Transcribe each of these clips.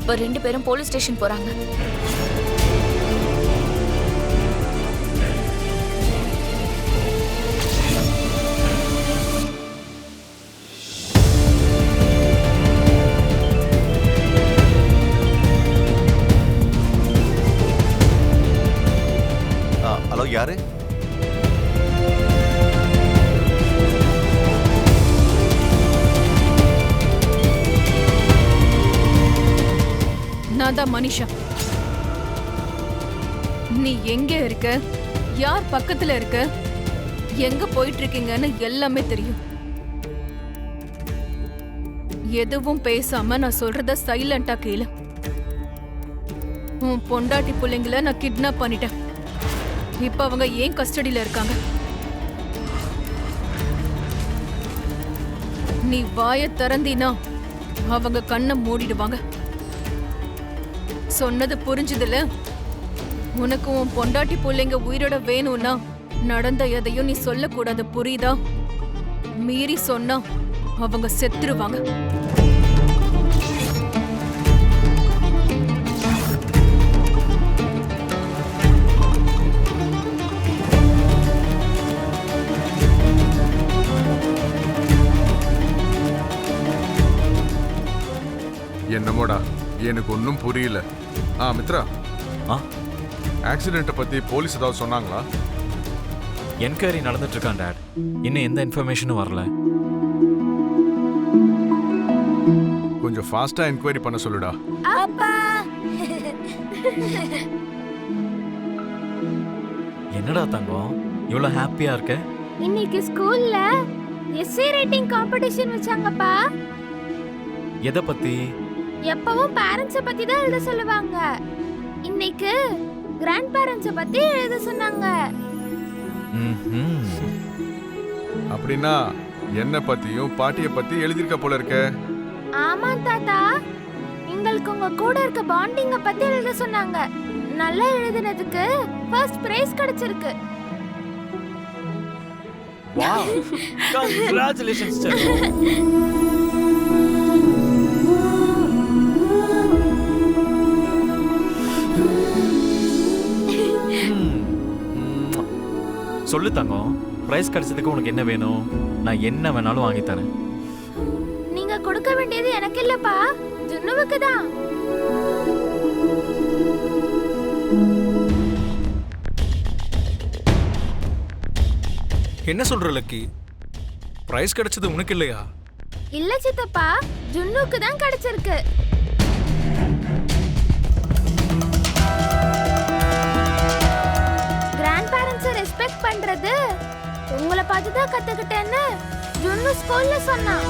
இப்ப 2 பேரும் police station போறாங்க. ஹலோ, யாரு? நான் தான் மனிஷா. நீ எங்க இருக்க, யார் பக்கத்துல இருக்க, எங்க போயிட்டு இருக்கீங்கன்னு எல்லாமே தெரியும். எதுவும் பேசாம நான் சொல்றத சைலண்டா கேளு. உன் பொண்டாட்டி பிள்ளைங்கள நான் கிட்னாப் பண்ணிட்டேன். இப்ப அவங்க ஏன் கஸ்டடியில இருக்காங்க? நீ வாய திறந்தினா அவங்க கண்ணை மூடிடுவாங்க. சொன்னது புரிஞ்சுதுல? உனக்கு உன் பொண்டாட்டி பிள்ளைங்க உயிரோட வேணும்னா நடந்த எதையும் நீ சொல்லக்கூடாது, புரியுதா? மீறி சொன்னா அவங்க செத்துருவாங்க. என்னமோடா, எனக்கு ஒன்றும் புரியல. மித்ரா, ஆக்சிடென்ட்டை பத்தி போலீஸ் ஏதாவது சொன்னாங்களா? என்கொயரி நடந்துட்டு இருக்கான் டாட். இன்னும் எந்த இன்ஃபர்மேஷனும் வரல. கொஞ்சம் ஃபாஸ்டா என்கொயரி பண்ண சொல்லுடா. அப்பா, என்னடா தங்கம் இவ்வளவு ஹாப்பியா இருக்க? இன்னைக்கு ஸ்கூல்ல எஸ்ஏ ரைட்டிங் காம்படிஷன் வச்சாங்கப்பா. எதை பத்தி? எப்பவும் பேரண்ட்ஸ பத்தி தான் எழுத சொல்லுவாங்க. இன்னைக்கு கிராண்ட் பேரண்ட்ஸ பத்தி எழுத சொன்னாங்க. அப்படின்னா என்ன பத்தியும் பாட்டிய பத்தி எழுதிருக்க போல இருக்க. ஆமா தாத்தா, எங்களுக்கு உங்க கூட இருக்க பாண்டிங்க பத்தி எழுத சொன்னாங்க. நல்லா எழுதினதுக்கு ஃபர்ஸ்ட் பிரைஸ் கிடைச்சிருக்கு. வாவ், கங்க்ராச்சுலேஷன்ஸ் செல்லம். சொல்லு தங்கம், பிரைஸ் கிடைச்சதுக்கு உனக்கு என்ன வேணும்? நான் என்ன வேணாலும் வாங்கி தரேன். நீங்க கொடுக்க வேண்டியது எனக்கு இல்லப்பா, ஜுன்னுவுக்கு தான். என்ன சொல்ற லக்கி? பிரைஸ் கிடைச்சது உனக்கு இல்லையா? இல்ல சித்தப்பா, ஜுன்னுவுக்கு தான் கிடைச்சிருக்கு. கிராண்ட் பேரண்ட்ஸை ரெஸ்பெக்ட் பண்றது உங்களை பார்த்து தான் கத்துக்கிட்டேன்னு ஜுன்னு ஸ்கூல்ல சொன்னான்.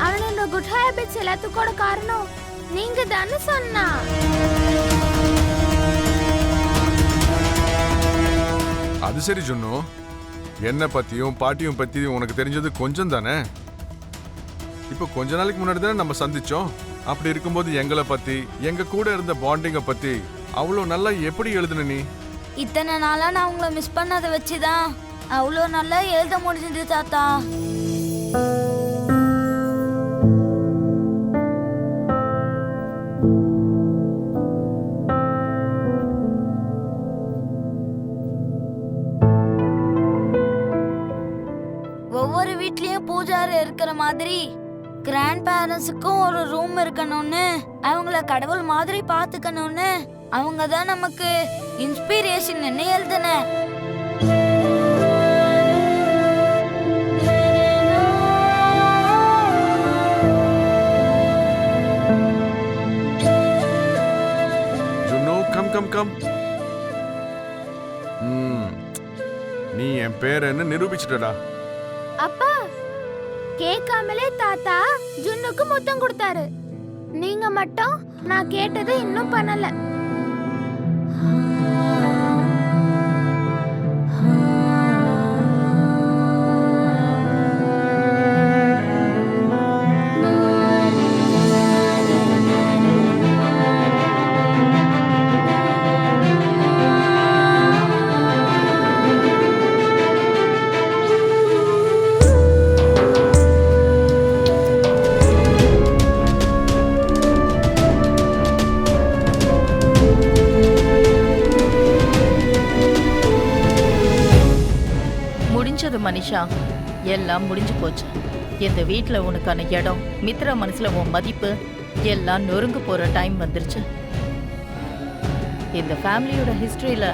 அவனோட குட் ஹேபிட்ஸ் எல்லாத்துக்கூட காரணம் நீங்க தானே சொன்னா. அது சரி ஜுன்னு, என்ன பத்தியும் பாட்டியும் பத்தியும் உனக்கு தெரிஞ்சது கொஞ்சம் தானே. இப்போ கொஞ்ச நாளைக்கு முன்னாடி தானே நம்ம சந்திச்சோம். அப்படி இருக்கும்போது எங்களை பத்தி, எங்க கூட இருந்த பாண்டிங்க பத்தி அவ்வளோ நல்லா எப்படி எழுதுன நீ? இத்தனை நாளா நான் உங்களை மிஸ் பண்ணதை வச்சுதான் அவ்வளோ நல்லா எழுத முடிஞ்சது தாத்தா. ஒவ்வொரு வீட்லயும் பூஜாரி இருக்கிற மாதிரி கிராண்ட் பேரண்ட்ஸுக்கும் ஒரு ரூம் இருக்கணும்னு, அவங்கள கடவுள் மாதிரி பாத்துக்கணும்னு அவங்க தான் நமக்கு இன்ஸ்பிரேஷன் எழுதுன. ஜுன்னு, கம் கம் கம். நீ என் பேரன்னு நிரூபிச்சிட்டடா. அப்பா, கேட்காமலே தாத்தா ஜுன்னுக்கு முத்தம் கொடுத்தாரு. நீங்க மட்டும் நான் கேட்டதை இன்னும் பண்ணல. நிஷா, எல்லாம் முடிஞ்சு போச்சு. இந்த வீட்ல உனக்கான இடம், மித்ரா மனசுல உன் மதிப்பு எல்லாம் நொறுங்க போற டைம் வந்துருச்சு. இந்த ஃபேமிலியோட ஹிஸ்டரியில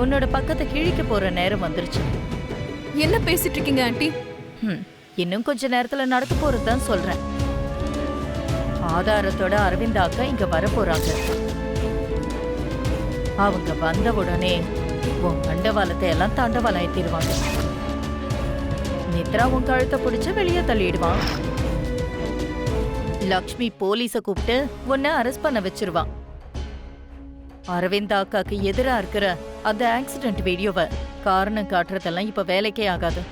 உன்னோட பக்கத்தை கிழிக்க போற நேரம் வந்துருச்சு. என்ன பேசிட்டு இருக்கீங்க ஆண்டி? இன்னும் கொஞ்ச நேரத்துல நடக்க போறதுதான் சொல்றேன். ஆதாரத்தோட அரவிந்த் அக்கா இங்க வர போறாங்க. அவங்க வந்த உடனே உன் தண்டவாளத்தை எல்லாம் தண்டவாளம் ஏத்திடுவாங்க. மித்ரா உன் கழுத்தை பிடிச்சு வெளியே தள்ளிடுவான். லக்ஷ்மி போலீஸ கூப்பிட்டு உன்னை அரெஸ்ட் பண்ண வச்சிருவான். அரவிந்த் அக்காக்கு எதிரா இருக்கிற அந்த ஆக்சிடென்ட் வீடியோவை காரணம் காட்டுறதெல்லாம் இப்ப வேலைக்கே ஆகாது.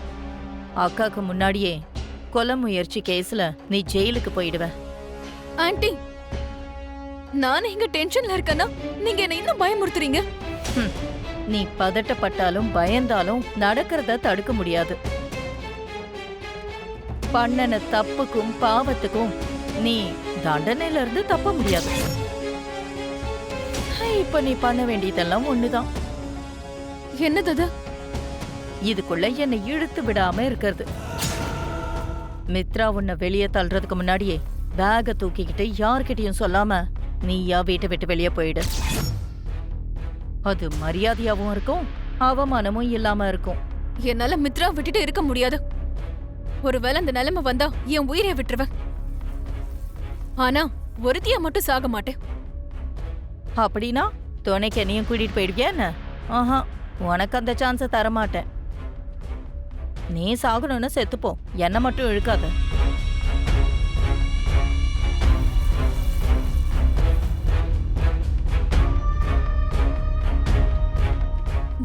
அக்காக்கு முன்னாடியே கொலை முயற்சி கேஸ்ல நீ ஜெயிலுக்கு போயிடுவ. ஆண்டி, நானே இங்க டென்ஷன்ல இருக்கேன்னா நீங்க என்ன இன்னும் பயமுறுத்துறீங்க. நீ பதட்டப்பட்டாலும் பயந்தாலும் நடக்கிறத தடுக்க முடியாது. பண்ணன தப்புக்கும் பாவத்துக்கும் நீ தண்டனையில இருந்து தப்ப முடியாது. இப்ப நீ பண்ண வேண்டியதெல்லாம் ஒண்ணுதான். என்னது அது? இதுக்குள்ள என்னை இழுத்து விடாம இருக்கிறது. மித்ரா உன்னை வெளியே தள்ளுறதுக்கு முன்னாடியே பேக தூக்கிக்கிட்டு யார்கிட்டயும் சொல்லாம நீயா வீட்டை விட்டு வெளியே போயிடு. அது மரியாதையாவும் இருக்கும், அவமானமும் இல்லாம இருக்கும். என்னால மித்ரா விட்டுட்டு இருக்க முடியாது. ஒருவேளை அந்த நிலைமை வந்தா என் உயிரை விட்டுருவேன். ஆனா ஒருத்திய மட்டும் சாக மாட்டேன். அப்படின்னா துணைக்கு என்னையும் கூட்டிட்டு போயிடுவியா என்ன? ஆஹா, உனக்கு அந்த சான்ஸை தரமாட்டேன். நீ சாகணும்னு செத்துப்போ, என்ன மட்டும் இழுக்காத.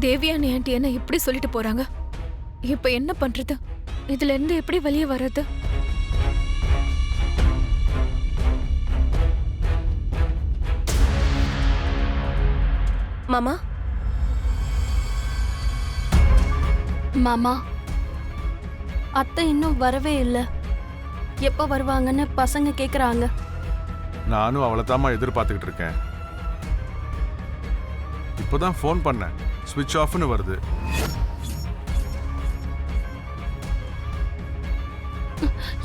தேவியானி ஆண்டி என்ன இப்படி சொல்லிட்டு போறாங்க. இப்ப என்ன பண்றது? இதுல இருந்து எப்படி வெளியே வர்றது? மாமா மாமா, அத்தை இன்னும் வரவே இல்லை. எப்ப வருவாங்கன்னு பசங்க கேக்குறாங்க. நானும் அவளைத்தாம்மா எதிர்பார்த்துக்கிட்டு இருக்கேன். இப்போதான் ஃபோன் பண்ணேன், ஸ்விட்ச் ஆஃப்னு வருது.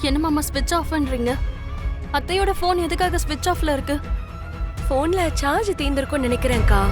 என்ன மாமா ஸ்விட்ச் ஆஃப்ன்றீங்க? அத்தையோட ஃபோன் எதுக்காக ஸ்விட்ச் ஆஃப்ல இருக்கு? ஃபோன்ல சார்ஜ் தீர்ந்திருக்கும்னு நினைக்கிறேன்க்கா.